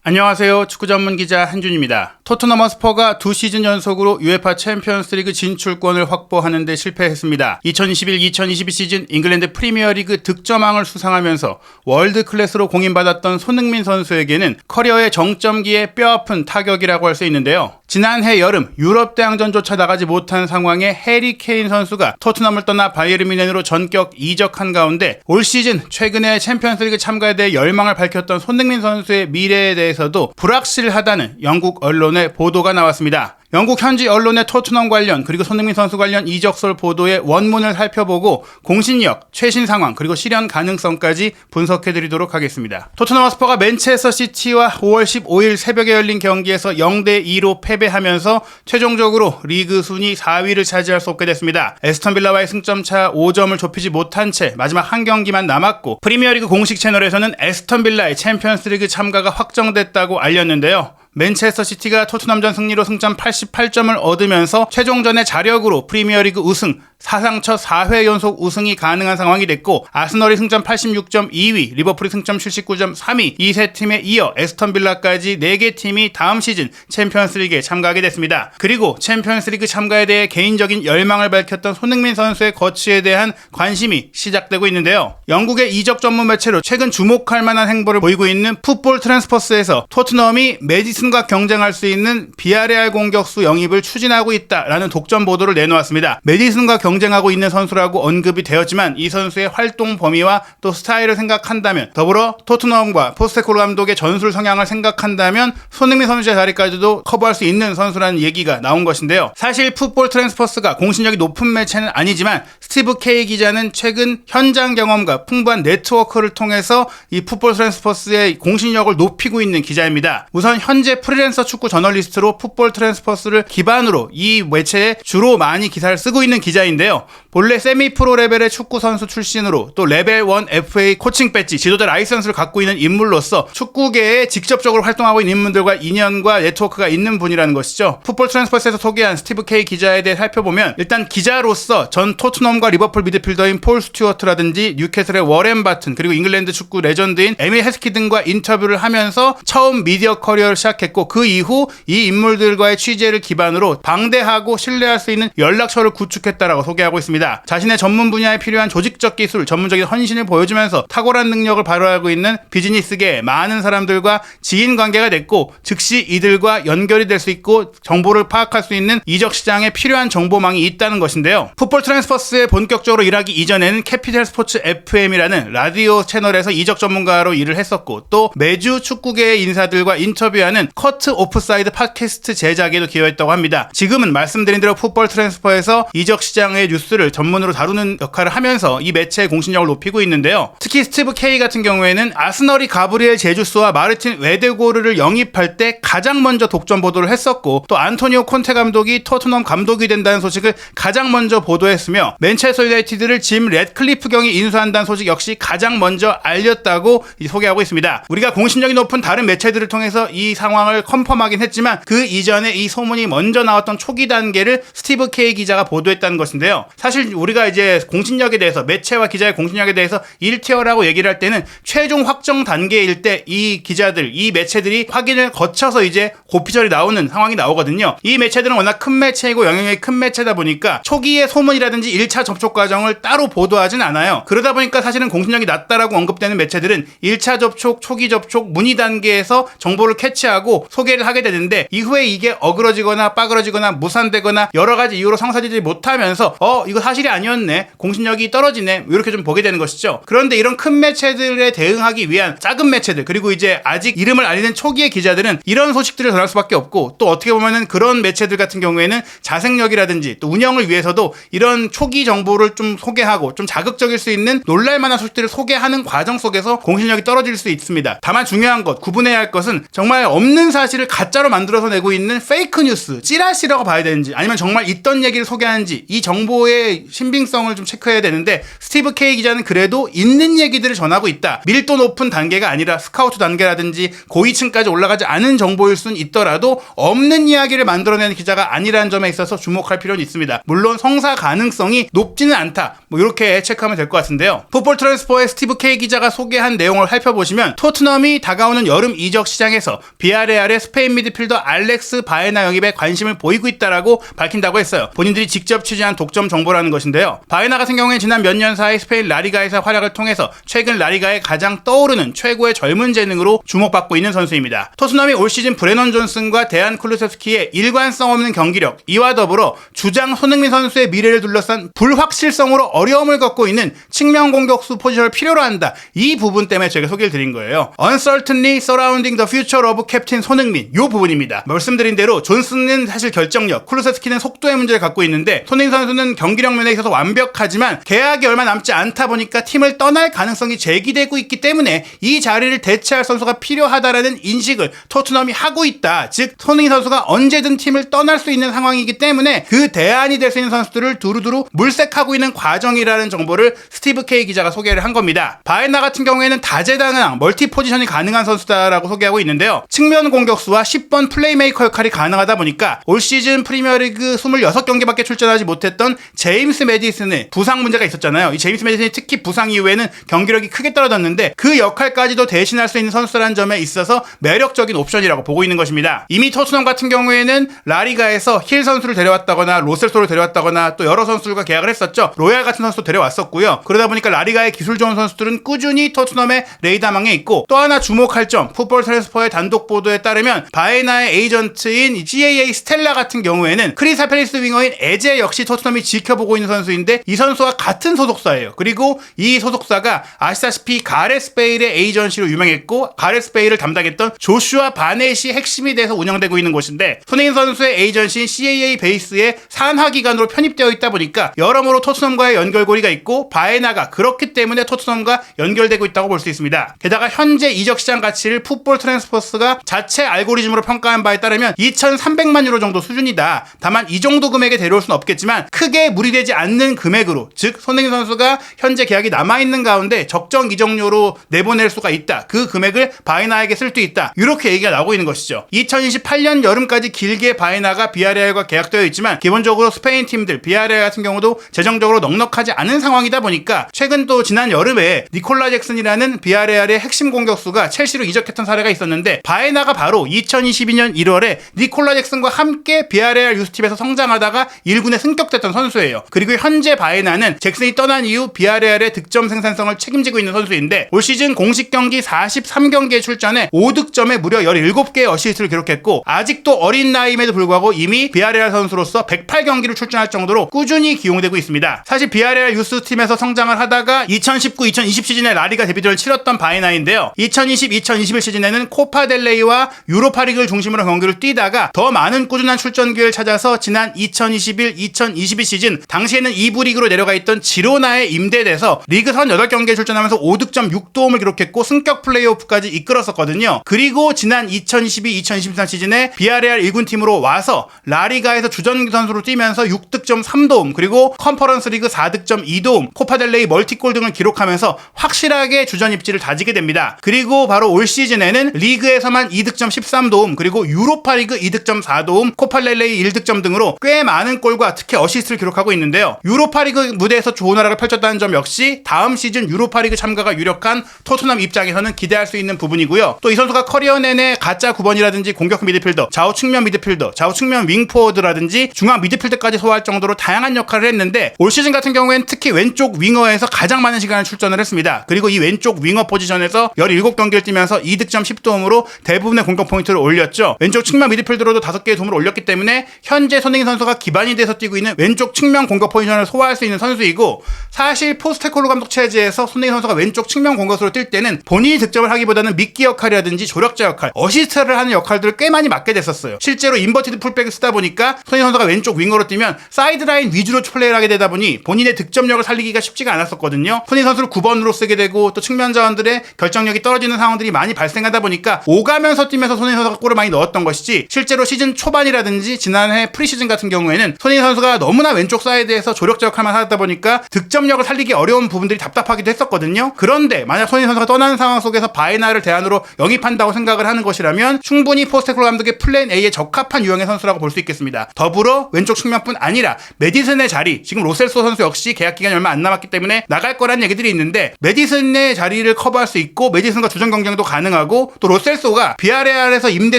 안녕하세요. 축구 전문 기자 한준입니다. 토트넘 허스퍼가 2시즌 연속으로 UEFA 챔피언스리그 진출권을 확보하는 데 실패했습니다. 2021-2022 시즌 잉글랜드 프리미어리그 득점왕을 수상하면서 월드 클래스로 공인받았던 손흥민 선수에게는 커리어의 정점기에 뼈아픈 타격이라고 할 수 있는데요. 지난해 여름 유럽 대항전조차 나가지 못한 상황에 해리 케인 선수가 토트넘을 떠나 바이에른 뮌헨으로 전격 이적한 가운데 올 시즌 최근에 챔피언스리그 참가에 대해 열망을 밝혔던 손흥민 선수의 미래에 대해서도 불확실하다는 영국 언론의 보도가 나왔습니다. 영국 현지 언론의 토트넘 관련 그리고 손흥민 선수 관련 이적설 보도의 원문을 살펴보고 공신력, 최신 상황 그리고 실현 가능성까지 분석해드리도록 하겠습니다. 토트넘 허스퍼가 맨체스터 시티와 5월 15일 새벽에 열린 경기에서 0대2로 패배하면서 최종적으로 리그 순위 4위를 차지할 수 없게 됐습니다. 에스턴 빌라와의 승점차 5점을 좁히지 못한 채 마지막 한 경기만 남았고 프리미어리그 공식 채널에서는 에스턴 빌라의 챔피언스리그 참가가 확정됐다고 알렸는데요. 맨체스터 시티가 토트넘전 승리로 승점 88점을 얻으면서 최종전의 자력으로 프리미어리그 우승, 사상 첫 4회 연속 우승이 가능한 상황이 됐고 아스널이 승점 86점 2위, 리버풀이 승점 79점 3위 이 세 팀에 이어 에스턴 빌라까지 4개 팀이 다음 시즌 챔피언스리그에 참가하게 됐습니다. 그리고 챔피언스리그 참가에 대해 개인적인 열망을 밝혔던 손흥민 선수의 거취에 대한 관심이 시작되고 있는데요. 영국의 이적 전문 매체로 최근 주목할 만한 행보를 보이고 있는 풋볼 트랜스퍼스에서 토트넘이 메디슨과 경쟁할 수 있는 비아레알 공격수 영입을 추진하고 있다라는 독점 보도를 내놓았습니다. 메디슨과 경쟁하고 있는 선수라고 언급이 되었지만 이 선수의 활동 범위와 또 스타일을 생각한다면 더불어 토트넘과 포스테코글루 감독의 전술 성향을 생각한다면 손흥민 선수의 자리까지도 커버할 수 있는 선수라는 얘기가 나온 것인데요. 사실 풋볼 트랜스퍼스가 공신력이 높은 매체는 아니지만 스티브 K 기자는 최근 현장 경험과 풍부한 네트워크를 통해서 이 풋볼 트랜스퍼스의 공신력을 높이고 있는 기자입니다. 우선 현재 프리랜서 축구 저널리스트로 풋볼 트랜스퍼스를 기반으로 이 매체에 주로 많이 기사를 쓰고 있는 기자인데요. 본래 세미 프로 레벨의 축구 선수 출신으로 또 레벨 1 FA 코칭 배지, 지도자 라이선스를 갖고 있는 인물로서 축구계에 직접적으로 활동하고 있는 인물들과 인연과 네트워크가 있는 분이라는 것이죠. 풋볼 트랜스퍼스에서 소개한 스티브 K 기자에 대해 살펴보면 일단 기자로서 전 토트넘과 리버풀 미드필더인 폴 스튜어트라든지 뉴캐슬의 워렌 바튼 그리고 잉글랜드 축구 레전드인 에밀 헤스키 등과 인터뷰를 하면서 처음 미디어 커리어를 시작했고 그 이후 이 인물들과의 취재를 기반으로 방대하고 신뢰할 수 있는 연락처를 구축했다라고 소개하고 있습니다. 자신의 전문 분야에 필요한 조직적 기술, 전문적인 헌신을 보여주면서 탁월한 능력을 발휘하고 있는 비즈니스계의 많은 사람들과 지인 관계가 됐고 즉시 이들과 연결이 될 수 있고 정보를 파악할 수 있는 이적 시장에 필요한 정보망이 있다는 것인데요. 풋볼 트랜스퍼스에 본격적으로 일하기 이전에는 캐피탈 스포츠 FM이라는 라디오 채널에서 이적 전문가로 일을 했었고 또 매주 축구계의 인사들과 인터뷰하는 커트 오프사이드 팟캐스트 제작에도 기여했다고 합니다. 지금은 말씀드린 대로 풋볼 트랜스퍼에서 이적 시장의 뉴스를 전문으로 다루는 역할을 하면서 이 매체의 공신력을 높이고 있는데요. 특히 스티브 K 같은 경우에는 아스널이 가브리엘 제주스와 마르틴 웨데고르를 영입할 때 가장 먼저 독점 보도를 했었고 또 안토니오 콘테 감독이 토트넘 감독이 된다는 소식을 가장 먼저 보도했으며 맨체스터 유나이티드를 짐 래드클리프 경이 인수한다는 소식 역시 가장 먼저 알렸다고 소개하고 있습니다. 우리가 공신력이 높은 다른 매체들을 통해서 이 상황을 컨펌하긴 했지만 그 이전에 이 소문이 먼저 나왔던 초기 단계를 스티브 K 기자가 보도했다는 것인데요. 사실 우리가 이제 공신력에 대해서 매체와 기자의 공신력에 대해서 1티어라고 얘기를 할 때는 최종 확정 단계일 때 이 기자들, 이 매체들이 확인을 거쳐서 이제 고피절이 나오는 상황이 나오거든요. 이 매체들은 워낙 큰 매체이고 영향력이 큰 매체다 보니까 초기의 소문이라든지 1차 접촉 과정을 따로 보도하진 않아요. 그러다 보니까 사실은 공신력이 낮다라고 언급되는 매체들은 1차 접촉, 초기 접촉, 문의 단계에서 정보를 캐치하고 소개를 하게 되는데 이후에 이게 어그러지거나 빠그러지거나 무산되거나 여러 가지 이유로 성사되지 못하면서 이거 사실이 아니었네, 공신력이 떨어지네, 이렇게 좀 보게 되는 것이죠. 그런데 이런 큰 매체들에 대응하기 위한 작은 매체들 그리고 이제 아직 이름을 알리는 초기의 기자들은 이런 소식들을 전할 수밖에 없고 또 어떻게 보면은 그런 매체들 같은 경우에는 자생력이라든지 또 운영을 위해서도 이런 초기 정보를 좀 소개하고 좀 자극적일 수 있는 놀랄만한 소식들을 소개하는 과정 속에서 공신력이 떨어질 수 있습니다. 다만 중요한 것, 구분해야 할 것은 정말 없는 사실을 가짜로 만들어서 내고 있는 페이크 뉴스, 찌라시라고 봐야 되는지 아니면 정말 있던 얘기를 소개하는지 이 정보의 신빙성을 좀 체크해야 되는데 스티브 K 기자는 그래도 있는 얘기들을 전하고 있다. 밀도 높은 단계가 아니라 스카우트 단계라든지 고위층까지 올라가지 않은 정보일 순 있더라도 없는 이야기를 만들어내는 기자가 아니라는 점에 있어서 주목할 필요는 있습니다. 물론 성사 가능성이 높지는 않다. 뭐 이렇게 체크하면 될 것 같은데요. 풋볼 트랜스퍼의 스티브 K 기자가 소개한 내용을 살펴보시면 토트넘이 다가오는 여름 이적 시장에서 비아레알의 스페인 미드필더 알렉스 바에나 영입에 관심을 보이고 있다라고 밝힌다고 했어요. 본인들이 직접 취재한 독점 정보라는 것인데요. 바에나 같은 경우에 지난 몇 년 사이 스페인 라리가에서 활약을 통해서 최근 라리가의 가장 떠오르는 최고의 젊은 재능으로 주목받고 있는 선수입니다. 토트넘이 올 시즌 브레넌 존슨과 데안 쿨루세스키의 일관성 없는 경기력, 이와 더불어 주장 손흥민 선수의 미래를 둘러싼 불확실성으로 어려움을 겪고 있는 측면 공격수 포지션을 필요로 한다. 이 부분 때문에 제가 소개를 드린 거예요. Uncertainly surrounding the future of 캡틴 손흥민, 이 부분입니다. 말씀드린 대로 존슨은 사실 결정력, 쿨루세스키는 속도의 문제를 갖고 있는데 손흥민 선수는 경기력 면에 있어서 완벽하지만 계약이 얼마 남지 않다 보니까 팀을 떠날 가능성이 제기되고 있기 때문에 이 자리를 대체할 선수가 필요하다라는 인식을 토트넘이 하고 있다. 즉 손흥민 선수가 언제든 팀을 떠날 수 있는 상황이기 때문에 그 대안이 될 수 있는 선수들을 두루두루 물색하고 있는 과정이라는 정보를 스티브 K 기자가 소개를 한 겁니다. 바에나 같은 경우에는 다재다능한 멀티 포지션이 가능한 선수다라고 소개하고 있는데요. 측면 공격수와 10번 플레이메이커 역할이 가능하다 보니까 올 시즌 프리미어리그 26경기밖에 출전하지 못했던 제임스 매디슨의 부상 문제가 있었잖아요. 이 제임스 매디슨이 특히 부상 이후에는 경기력이 크게 떨어졌는데 그 역할까지도 대신할 수 있는 선수라는 점에 있어서 매력적인 옵션이라고 보고 있는 것입니다. 이미 토트넘 같은 경우에는 라리가에서 힐 선수를 데려왔다거나 로셀소를 데려왔다거나 또 여러 선수들과 계약을 했었죠. 로얄 같은 선수도 데려왔었고요. 그러다 보니까 라리가의 기술 좋은 선수들은 꾸준히 토트넘의 레이더망에 있고, 또 하나 주목할 점, 풋볼 트랜스퍼의 단독 보도에 따르면 바에나의 에이전트인 GAA 스텔라 같은 경우에는 크리스탈 팰리스 윙어인 에제 역시 토트넘이 지켜보고 있는 선수인데 이 선수와 같은 소속사예요. 그리고 이 소속사가 아시다시피 가레스 베일의 에이전시로 유명했고 가레스 베일을 담당했던 조슈아 바넷이 핵심이 돼서 운영되고 있는 곳인데, 손흥민 선수의 에이전시인 CAA 베이스의 산하기관으로 편입되어 있다 보니까 여러모로 토트넘과의 연결고리가 있고 바에나가 그렇기 때문에 토트넘과 연결되고 있다고 볼 수 있습니다. 게다가 현재 이적 시장 가치를 풋볼 트랜스퍼스가 자체 알고리즘으로 평가한 바에 따르면 2,300만 유로 정도 수준이다. 다만 이 정도 금액에 데려올 수는 없겠지만 크게 무리되지 않는 금액으로, 즉 손흥민 선수가 현재 계약이 남아있는 가운데 적정 이적료로 내보낼 수가 있다. 그 금액을 바에나에게 쓸 수 있다. 이렇게 얘기가 나오고 있는 것이죠. 2028년 여름까지 길게 바에나가 비아레알과 계약되어 있지만 기본적으로 스페인 팀들, 비아레알 같은 경우도 재정적으로 넉넉하지 않은 상황이다 보니까 최근 또 지난 여름에 니콜라 잭슨이라는 비아레알의 핵심 공격수가 첼시로 이적했던 사례가 있었는데, 바에나가 바로 2022년 1월에 니콜라 잭슨과 함께 비아레알 유스팀에서 성장하다가 1군에 승격됐던 선수예요. 그리고 현재 바에나는 잭슨이 떠난 이후 비아레알의 득점 생산성을 책임지고 있는 선수인데, 올 시즌 공식 경기 43경기에 출전해 5득점에 무려 17개의 어시스트를 기록했고, 아직도 어린 나이임에도 불구하고 이미 비아레알 선수로서 108경기를 출전할 정도로 꾸준히 기용되고 있습니다. 사실 비아레알 유스팀에서 성장을 하다가 2019-2020 시즌에 라리가 데뷔전을 치렀던 바에나인데요. 2020-2021 시즌에는 코파델레이와 유로파리그를 중심으로 경기를 뛰다가 더 많은 꾸준한 출전 기회를 찾아서 지난 2021-2022 시즌, 당시에는 2부 리그로 내려가 있던 지로나에 임대돼서 리그 38경기에 출전하면서 5득점 6도움을 기록했고 승격 플레이오프까지 이끌었었거든요. 그리고 지난 2022-2023 시즌에 비아레알 1군 팀으로 와서 라리가에서 주전 선수로 뛰면서 6득점 3도움, 그리고 컨퍼런스 리그 4득점 2도움, 코파델레이 멀티골 등을 기록하면서 확실하게 주전 입지를 다지게 됩니다. 그리고 바로 올 시즌에는 리그에서만 2득점 13도움, 그리고 유로파리그 2득점 4도움, 코파델레이 1득점 등으로 꽤 많은 골과 특히 어시스트를 기록하고 있는데요. 유로파리그 무대에서 좋은 활약을 펼쳤다는 점 역시 다음 시즌 유로파리그 참가가 유력한 토트넘 입장에서는 기대할 수 있는 부분이고요. 또 이 선수가 커리어 내내 가짜 9번이라든지 공격 미드필더, 좌우 측면 미드필더, 좌우 측면 윙포워드라든지 중앙 미드필더까지 소화할 정도로 다양한 역할을 했는데, 올 시즌 같은 경우에는 특히 왼쪽 윙어에서 가장 많은 시간을 출전을 했습니다. 그리고 이 왼쪽 윙어 포지션에서 17경기를 뛰면서 2득점 10도움으로 대부분의 공격 포인트를 올렸죠. 왼쪽 측면 미드필더로도 5개의 도움을 올렸기 때문에 현재 손흥민 선수가 기반이 돼서 뛰고 있는 왼쪽 측면 공격 포지션을 소화할 수 있는 선수이고, 사실 포스테코글루 감독 체제에서 손흥민 선수가 왼쪽 측면 공격수로 뛸 때는 본인이 득점을 하기보다는 미끼 역할이라든지 조력자 역할, 어시스트를 하는 역할들을 꽤 많이 맡게 됐었어요. 실제로 인버티드 풀백을 쓰다 보니까 손흥민 선수가 왼쪽 윙어로 뛰면 사이드라인 위주로 플레이를 하게 되다 보니 본인의 득점력을 살리기가 쉽지가 않았었거든요. 손흥민 선수를 9번으로 쓰게 되고 또 측면 자원들의 결정력이 떨어지는 상황들이 많이 발생하다 보니까 오가면서 뛰면서 손흥민 선수가 골을 많이 넣었던 것이지, 실제로 시즌 초반이라든지 지난해 프리시즌 같은 경우에는 손흥민 선수가 너무나 왼쪽 사이드에서 조력자 역할만 하다 보니까 득점력을 살리기 어려운 부분들이 답답하기도 했었거든요. 그런데 만약 손흥민 선수가 떠나는 상황 속에서 바에나를 대안으로 영입한다고 생각을 하는 것이라면 충분히 포스테코글루 감독의 플랜 A에 적합한 유형의 선수라고 볼 수 있겠습니다. 더불어 왼쪽 측면뿐 아니라 메디슨의 자리, 지금 로셀소 선수 역시 역시 계약 기간이 얼마 안 남았기 때문에 나갈 거란 얘기들이 있는데 메디슨의 자리를 커버할 수 있고 메디슨과 주전 경쟁도 가능하고 또 로셀소가 비아레알에서 임대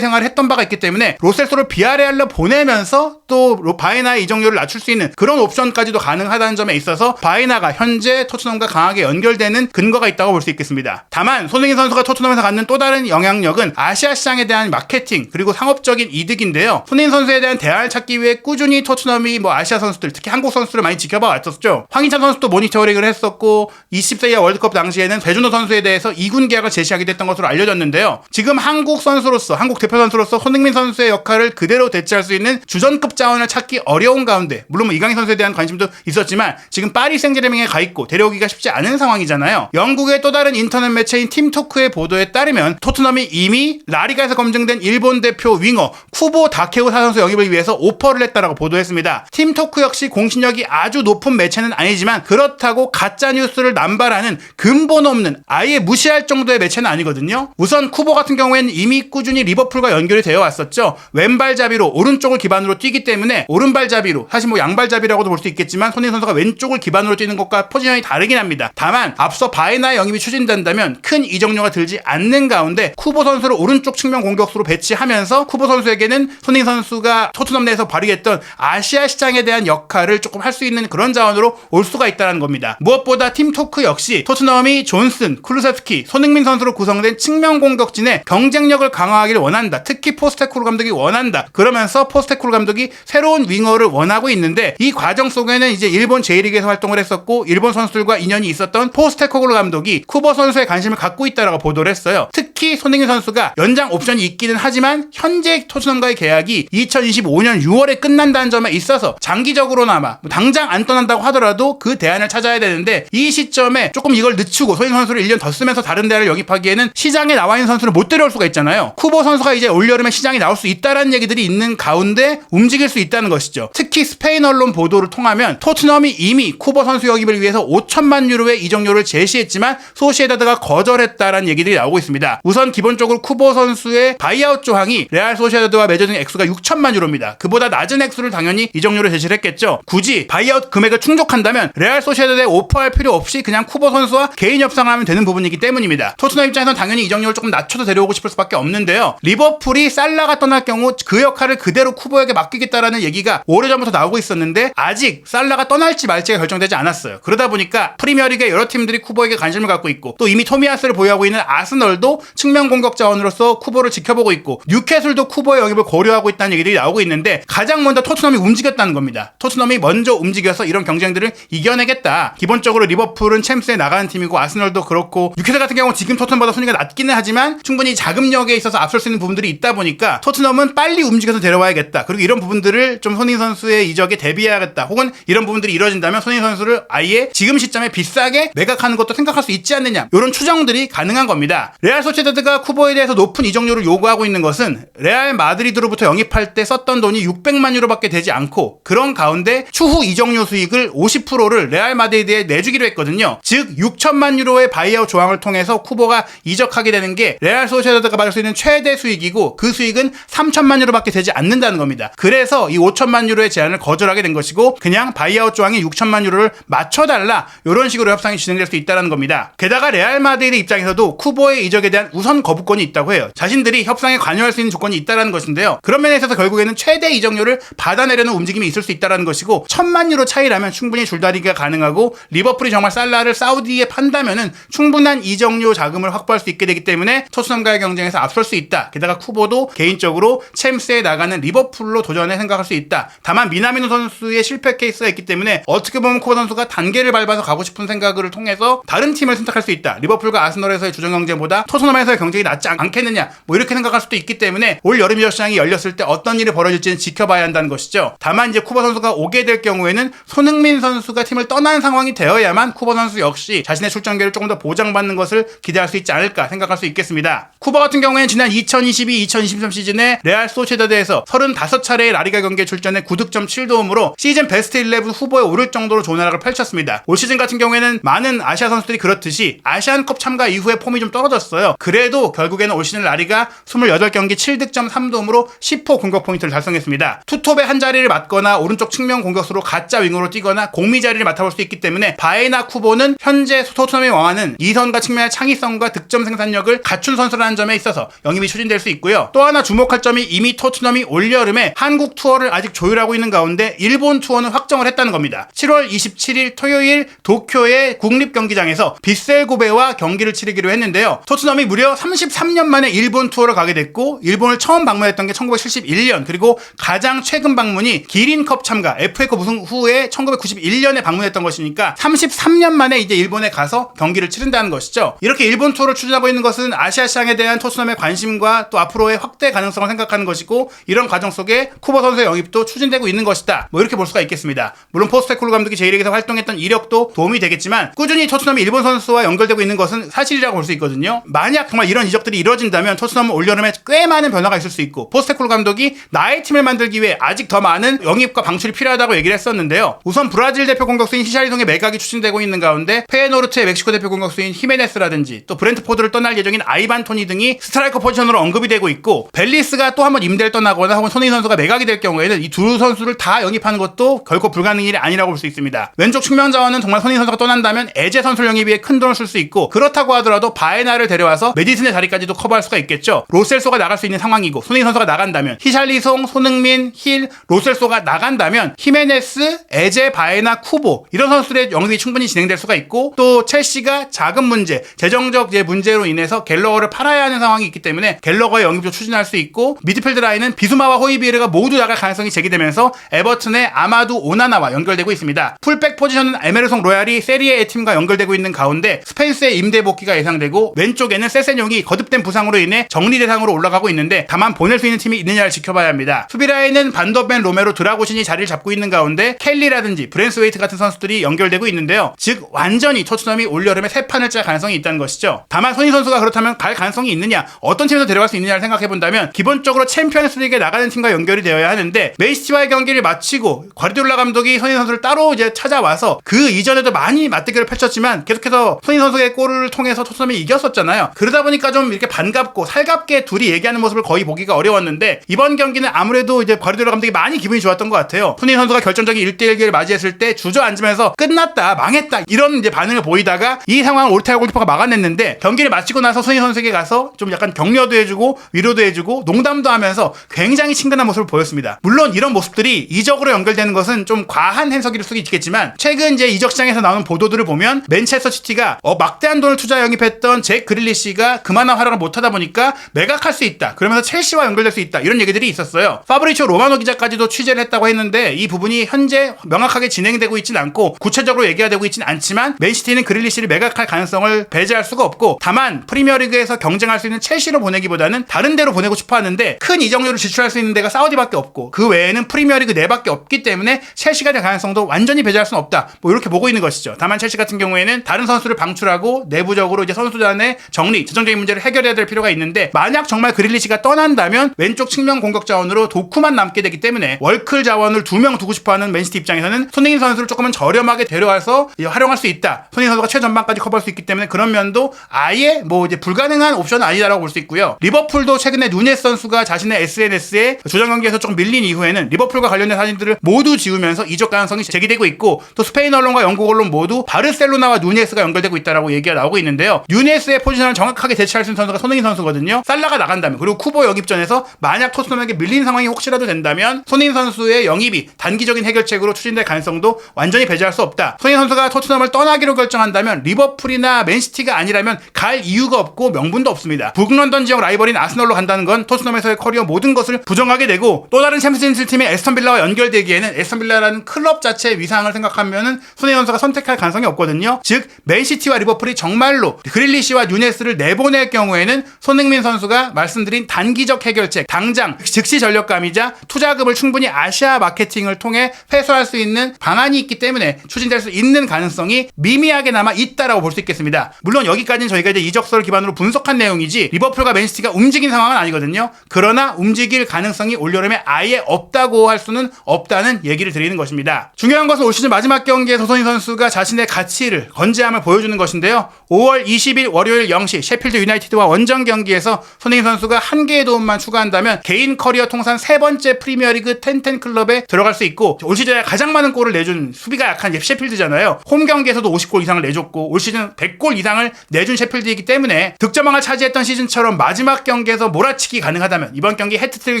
생활을 했던 바가 있기 때문에 로셀소를 비아레알로 보내면서 또 바이나의 이적료를 낮출 수 있는 그런 옵션까지도 가능하다는 점에 있어서 바이나가 현재 토트넘과 강하게 연결되는 근거가 있다고 볼 수 있겠습니다. 다만 손흥민 선수가 토트넘에서 갖는 또 다른 영향력은 아시아 시장에 대한 마케팅 그리고 상업적인 이득인데요. 손흥민 선수에 대한 대안을 찾기 위해 꾸준히 토트넘이 아시아 선수들 특히 한국 선수들을 많이 지켜봐 왔었죠. 황희찬 선수도 모니터링을 했었고 20세 이하 월드컵 당시에는 배준호 선수에 대해서 2군 계약을 제시하기도 했던 것으로 알려졌는데요. 지금 한국 선수로서 한국 대표 선수로서 손흥민 선수의 역할을 그대로 대체할 수 있는 주전급 자원을 찾기 어려운 가운데 물론 이강인 선수에 대한 관심도 있었지만 지금 파리 생제르맹에 가 있고 데려오기가 쉽지 않은 상황이잖아요. 영국의 또 다른 인터넷 매체인 팀토크의 보도에 따르면 토트넘이 이미 라리가에서 검증된 일본 대표 윙어 쿠보 다케우사 선수 영입을 위해서 오퍼를 했다라고 보도했습니다. 팀토크 역시 공신력이 아주 높은 매체는 아니지만 그렇다고 가짜 뉴스를 남발하는 근본 없는 아예 무시할 정도의 매체는 아니거든요. 우선 쿠보 같은 경우에는 이미 꾸준히 리버풀과 연결이 되어 왔었죠. 왼발잡이로 오른쪽을 기반으로 뛰기 때문에 오른발잡이로 사실 양발잡이라고도 볼 수 있겠지만 손흥민 선수가 왼쪽을 기반으로 뛰는 것과 포지션이 다르긴 합니다. 다만 앞서 바이나의 영입이 추진된다면 큰 이적료가 들지 않는 가운데 쿠보 선수를 오른쪽 측면 공격수로 배치하면서 쿠보 선수에게는 손흥민 선수가 토트넘 내에서 발휘했던 아시아 시장에 대한 역할을 조금 할 수 있는 그런 자원으로 올 수가 있다는 겁니다. 무엇보다 팀토크 역시 토트넘이 존슨, 쿨루세스키, 손흥민 선수로 구성된 측면 공격진의 경쟁력을 강화하기를 원한다. 특히 포스테코글 감독이 원한다. 그러면서 포스테코글 감독이 새로운 윙어를 원하고 있는데 이 과정 속에는 이제 일본 J리그에서 활동을 했었고 일본 선수들과 인연이 있었던 포스테코글 감독이 쿠보 선수에 관심을 갖고 있다라고 보도를 했어요. 특히 손흥민 선수가 연장 옵션이 있기는 하지만 현재 토트넘과의 계약이 2025년 6월에 끝난다는 점에 있어서 장기적으로나마 당장 안 떠난다고 하더라도 그 대안을 찾아야 되는데 이 시점에 조금 이걸 늦추고 손흥민 선수를 1년 더 쓰면서 다른 대안을 영입하기에는 시장에 나와 있는 선수를 못 데려올 수가 있잖아요. 쿠보 선수가 이제 올여름에 시장에 나올 수 있다라는 얘기들이 있는 가운데 움직일 수 있다는 것이죠. 특히 스페인 언론 보도를 통하면 토트넘이 이미 쿠보 선수 영입을 위해서 5천만 유로의 이적료를 제시했지만 소시에다드가 거절했다라는 얘기들이 나오고 있습니다. 우선 기본적으로 쿠보 선수의 바이아웃 조항이 레알 소시에다드와 맺어진 액수가 6천만 유로입니다. 그보다 낮은 액수를 당연히 이적료로 제시를 했겠죠. 굳이 바이아웃 금액을 충족한다면 레알 소시에다드에 오퍼할 필요 없이 그냥 쿠보 선수와 개인 협상을 하면 되는 부분이기 때문입니다. 토트넘 입장에서는 당연히 이적료를 조금 낮춰서 데려오고 싶을 수밖에 없는데요. 리버풀이 살라가 떠날 경우 그 역할을 그대로 쿠보에게 맡기겠다라는 얘기가 오래전부터 나오고 있었는데 아직 살라가 떠날지 말지가 결정되지 않았어요. 그러다 보니까 프리미어리그의 여러 팀들이 쿠보에게 관심을 갖고 있고 또 이미 토미야스를 보유하고 있는 아스널도 측면 공격 자원으로서 쿠보를 지켜보고 있고 뉴캐슬도 쿠보의 영입을 고려하고 있다는 얘기들이 나오고 있는데 가장 먼저 토트넘이 움직였다는 겁니다. 토트넘이 먼저 움직여서 이런 경쟁들을 이겨내겠다. 기본적으로 리버풀은 챔스에 나가는 팀이고 아스널도 그렇고 뉴캐슬 같은 경우는 지금 토트넘보다 순위가 낮기는 하지만 충분히 자금력에 있어서 앞설 수 있는 부분들이 있다 보니까 토트넘은 빨리 움직여서 데려와야겠다. 그리고 이런 부분들을 좀 손흥민 선수의 이적에 대비해야겠다. 혹은 이런 부분들이 이루어진다면 손흥민 선수를 아예 지금 시점에 비싸게 매각하는 것도 생각할 수 있지 않느냐. 이런 추정들이 가능한 겁니다. 레알 소시에다드가 쿠보에 대해서 높은 이적료를 요구하고 있는 것은 레알 마드리드로부터 영입할 때 썼던 돈이 600만 유로밖에 되지 않고 그런 가운데 추후 이적료 수익을 50%를 레알 마드리드에 내주기로 했거든요. 즉 6천만 유로의 바이아웃 조항을 통해서 쿠보가 이적하게 되는 게 레알 소시에다드가 받을 수 있는 최대 수익이고 그 수익은 3천만 유로밖에 되지 않는다는 겁니다. 그래서 이 5천만 유로의 제안을 거절하게 된 것이고 그냥 바이아웃 조항이 6천만 유로를 맞춰달라 이런 식으로 협상이 진행될 수 있다는 겁니다. 게다가 레알 마드리드 입장에서도 쿠보의 이적에 대한 우선 거부권이 있다고 해요. 자신들이 협상에 관여할 수 있는 조건이 있다는 것인데요. 그런 면에 있어서 결국에는 최대 이적료를 받아내려는 움직임이 있을 수 있다는 것이고 1,000만 유로 차이라면 충분히 줄다리기가 가능하고 리버풀이 정말 살라를 사우디에 판다면은 충분한 이적료 자금을 확보할 수 있게 되기 때문에 토트넘과의 경쟁에서 앞설 수 있다. 게다가 쿠보도 개인적으로 챔스에 나가는 리버풀로 도전해 생각할 수 있다. 다만 미나미노 선수의 실패 케이스가 있기 때문에 어떻게 보면 쿠보 선수가 단계를 밟아서 가고 싶은 생각을 통해서 다른 팀을 선택할 수 있다. 리버풀과 아스널에서의 주전 경쟁보다 토트넘에서의 경쟁이 낫지 않겠느냐 이렇게 생각할 수도 있기 때문에 올 여름 이적 시장이 열렸을 때 어떤 일이 벌어질지는 지켜봐야 한다는 것이죠. 다만 이제 쿠보 선수가 오게 될 경우에는 손흥민 선수가 팀을 떠난 상황이 되어야만 쿠보 선수 역시 자신의 출전기를 조금 더 보장받는 것을 기대할 수 있지 않을까 생각할 수 있겠습니다. 쿠보 같은 경우에는 지난 2022-2023 시즌에 레알 소시에다드에서 35차례의 라리가 경기에 출전해 9득점 7도움으로 시즌 베스트 11 후보에 오를 정도로 좋은 활약을 펼쳤습니다. 올 시즌 같은 경우에는 많은 아시아 선수들이 그렇듯이 아시안컵 참가 이후에 폼이 좀 떨어졌어요. 그래도 결국에는 올 시즌 라리가 28경기 7득점 3도움으로 10호 공격 포인트를 달성했습니다. 투톱의 한 자리를 맡거나 오른쪽 측면 공격수로 가짜 윙으로 뛰거나 공미 자리를 맡아볼 수 있기 때문에 바에나 쿠보는 현재 토트넘의 왕하는 이선과 측면의 창의성과 득점 생산력을 갖춘 선수라는 점에 있어서 영입이 추진될 수 있고요. 또 하나 주목할 점이 이미 토트넘이 올여름에 한국 투어를 아직 조율하고 있는 가운데 일본 투어는 확정을 했다는 겁니다. 7월 27일 토요일 도쿄의 국립경기장에서 빗셀 고베와 경기를 치르기로 했는데요. 토트넘이 무려 33년 만에 일본 투어를 가게 됐고 일본을 처음 방문했던 게 1971년 그리고 가장 최근 방문이 기린컵 참가 FA컵 우승 후에 1991년에 방문했던 것이니까 33년 만에 이제 일본에 가서 경기를 치른다는 것이죠. 이렇게 일본 투어를 추진하고 있는 것은 아시아 시장에 대한 토트넘의 관심과 또 앞으로의 확대 가능성을 생각하는 것이고 이런 과정 속에 쿠보 선수의 영입도 추진되고 있는 것이다. 뭐 이렇게 볼 수가 있겠습니다. 물론 포스테코글루 감독이 J리그에서 활동했던 이력도 도움이 되겠지만 꾸준히 토트넘이 일본 선수와 연결되고 있는 것은 사실이라고 볼 수 있거든요. 만약 정말 이런 이적들이 이루어진다면 토트넘은 올여름에 꽤 많은 변화가 있을 수 있고 포스테코글루 감독이 나의 팀을 만들기 위해 아직 더 많은 영입과 방출이 필요하다고 얘기를 했었는데요. 우선 브라질 대표 공격수인 히샬리송의 매각이 추진되고 있는 가운데 페에노르트의 멕시코 대표 공격수인 히메네스라든지 또 브렌트포드를 떠날 예정인 아이반 토니 등이 스트라이커 포지션으로 언급이 되고 있고 벨리스가 또 한번 임대를 떠나거나 혹은 손흥민 선수가 매각이 될 경우에는 이 두 선수를 다 영입하는 것도 결코 불가능한 일이 아니라고 볼 수 있습니다. 왼쪽 측면 자원은 정말 손흥민 선수가 떠난다면 에제 선수 영입에 큰 돈을 쓸 수 있고 그렇다고 하더라도 바에나를 데려와서 메디슨의 자리까지도 커버할 수가 있겠죠. 로셀소가 나갈 수 있는 상황이고 손흥민 선수가 나간다면 히샬리송, 손흥민, 힐, 로셀소가 나간다면 히메네스, 에제, 바에나, 쿠보 이런 선수들의 영입이 충분히 진행될 수가 있고 또 첼시가 자금 문제, 재정적 문제로 인해서 갤러거를 팔아야 하는 상황이 있기 때문에 갤러거의 영입도 추진할 수 있고 미드필드 라인은 비수마와 호이비에르가 모두 나갈 가능성이 제기되면서 에버튼의 아마두 오나나와 연결되고 있습니다. 풀백 포지션은 에메르송 로얄이 세리에 팀과 연결되고 있는 가운데 스펜스의 임대 복귀가 예상되고 왼쪽에는 세세뇽이 거듭된 부상으로 인해 정리 대상으로 올라가고 있는데 다만 보낼 수 있는 팀이 있느냐를 지켜봐야 합니다. 수비 라인은 반더벤, 로메로, 드라고신이 자리를 잡고 있는 가운데 켈리라든지 브랜스웨이트 같은 선수들이 연결되고 있는데요. 즉 완전히 토트넘이 올여름에 새 판을 짤 가능성이 있다는 것이죠. 다만 손흥민 선수가 그렇다면 갈 가능성이 있느냐, 어떤 팀에서 데려갈 수 있느냐를 생각해본다면 기본적으로 챔피언스리그에 나가는 팀과 연결이 되어야 하는데 맨시티와의 경기를 마치고 과르디올라 감독이 손흥민 선수를 따로 이제 찾아와서 그 이전에도 많이 맞대결을 펼쳤지만 계속해서 손흥민 선수의 골을 통해서 토트넘이 이겼었잖아요. 그러다 보니까 좀 이렇게 반갑고 살갑게 둘이 얘기하는 모습을 거의 보기가 어려웠는데 이번 경기는 아무래도 이제 과르디올라 감독이 많이 기분이 좋았던 것 같아요. 손흥민 선수가 결정적인 1대1 기회를 맞이했을 때 주저앉으면서 끝났다, 망했다 이런 이제 반응을 보이다가 이 상황을 올타야 골키퍼가 막아냈는데 경기를 마치고 나서 손흥민 선수에게 가서 좀 약간 격려도 해주고 위로도 해주고 농담도 하면서 굉장히 친근한 모습을 보였습니다. 물론 이런 모습들이 이적으로 연결되는 것은 좀 과한 해석일 수도 있겠지만 최근 이제 이적 시장에서 나오는 보도들을 보면 맨체스터 시티가 막대한 돈을 투자 영입했던 잭 그릴리시가 그만한 활약을 못하다 보니까 매각할 수 있다. 그러면서 첼시와 연결될 수 있다. 이런 얘기들이 있었어요. 파브리치오 로마노 기자까지도 취재를 했다고 했는데 이 부분이 현재 명확하게 진행되고 있진 않고 구체적으로 얘기가 되고 있진 않지만 맨시티는 그릴리시를 매각할 가능성을 배제할 수가 없고 다만 프리미어리그에서 경쟁할 수 있는 첼시로 보내기보다는 다른 데로 보내고 싶어 하는데 큰 이적료를 지출할 수 있는 데가 사우디밖에 없고 그 외에는 프리미어리그 내밖에 없기 때문에 첼시가 될 가능성도 완전히 배제할 수는 없다. 뭐 이렇게 보고 있는 것이죠. 다만 첼시 같은 경우에는 다른 선수를 방출하고 내부적으로 이제 선수단의 정리, 재정적인 문제를 해결해야 될 필요가 있는데 만약 정말 그릴리시가 떠난다면 왼쪽 측면 공격 자원으로 도쿠만 남게 되기 때문에 월클 자원을 2명 두고 싶어하는 맨시티 입장에서는 손흥민 선수를 조금은 저렴하게 데려와서 활용할 수 있다. 손흥민 선수가 최전방까지 커버할 수 있기 때문에 그런 면도 아예 뭐 이제 불가능한 옵션은 아니다라고 볼 수 있고요. 리버풀도 최근에 누네스 선수가 자신의 SNS에 조정 경기에서 조금 밀린 이후에는 리버풀과 관련된 사진들을 모두 지우면서 이적 가능성이 제기되고 있고 또 스페인 언론과 영국 언론 모두 바르셀로나와 누네스가 연결되고 있다라고 얘기가 나오고 있는데요. 누네스의 포지션을 정확하게 대체할 수 있는 선수가 손흥민 선수거든요. 살라가 나간다면 그리고 쿠보 영입전에서 만약 토트넘에게 밀린 상황이 혹시라도 된다면 손흥민 선수의 영입이 단기적인 해결책으로 추진될 가능성도 완전히 배제할 수 없다. 손흥민 선수가 토트넘을 떠나기로 결정한다면 리버풀이나 맨시티가 아니라면 갈 이유가 없고 명분도 없습니다. 북런던 지역 라이벌인 아스널로 간다는 건 토트넘에서의 커리어 모든 것을 부정하게 되고 또 다른 챔피언스 팀의 에스턴 빌라와 연결되기에는 에스턴 빌라라는 클럽 자체의 위상을 생각하면은 손흥민 선수가 선택할 가능성이 없거든요. 즉 맨시티와 리버풀이 정말로 그릴리시와 뉴네스를 내보낼 경우에는 손흥민 선수가 말씀드린 단기적 해결책, 당장 즉시 전력감이자 투자금을 충분히 아시아 마케팅을 통해 회수할 수 있는 방안이 있기 때문에 추진될 수 있는 가능성이 미미하게나마 있다라고 볼 수 있겠습니다. 물론 여기까지는 저희가 이제 이적서를 기반으로 분석한 내용이지 리버풀과 맨시티가 움직인 상황은 아니거든요. 그러나 움직일 가능성이 올여름에 아예 없다고 할 수는 없다는 얘기를 드리는 것입니다. 중요한 것은 올 시즌 마지막 경기에서 손흥민 선수가 자신의 가치를, 건재함을 보여주는 것인데요. 5월 20일 월요일 0시 셰필드 유나이티드와 원정 경기에서 손흥민 선수가 한 개의 도움만 추가한다면 개인 커리어 통산 3번째 프리미어리그 10-10 클럽에 들어갈 수 있고 올 시즌에 가장 많은 골을 50골을 내준 수비가 약한 셰필드잖아요. 홈 경기에서도 50골 이상을 내줬고 올 시즌 100골 이상을 내준 셰필드이기 때문에 득점왕을 차지했던 시즌처럼 마지막 경기에서 몰아치기 가능하다면, 이번 경기 해트트릭을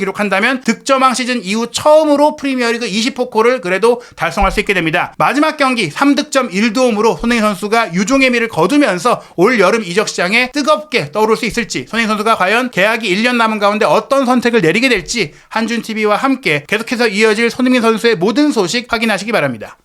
기록한다면 득점왕 시즌 이후 처음으로 프리미어리그 20호골을 그래도 달성할 수 있게 됩니다. 마지막 경기 3득점 1도움으로 손흥민 선수가 유종의 미를 거두면서 올 여름 이적 시장에 뜨겁게 떠오를 수 있을지, 손흥민 선수가 과연 계약이 1년 남은 가운데 어떤 선택을 내리게 될지 한준TV와 함께 계속해서 이어질 손흥민 선수의 모든 소식 확인하시기 바랍니다.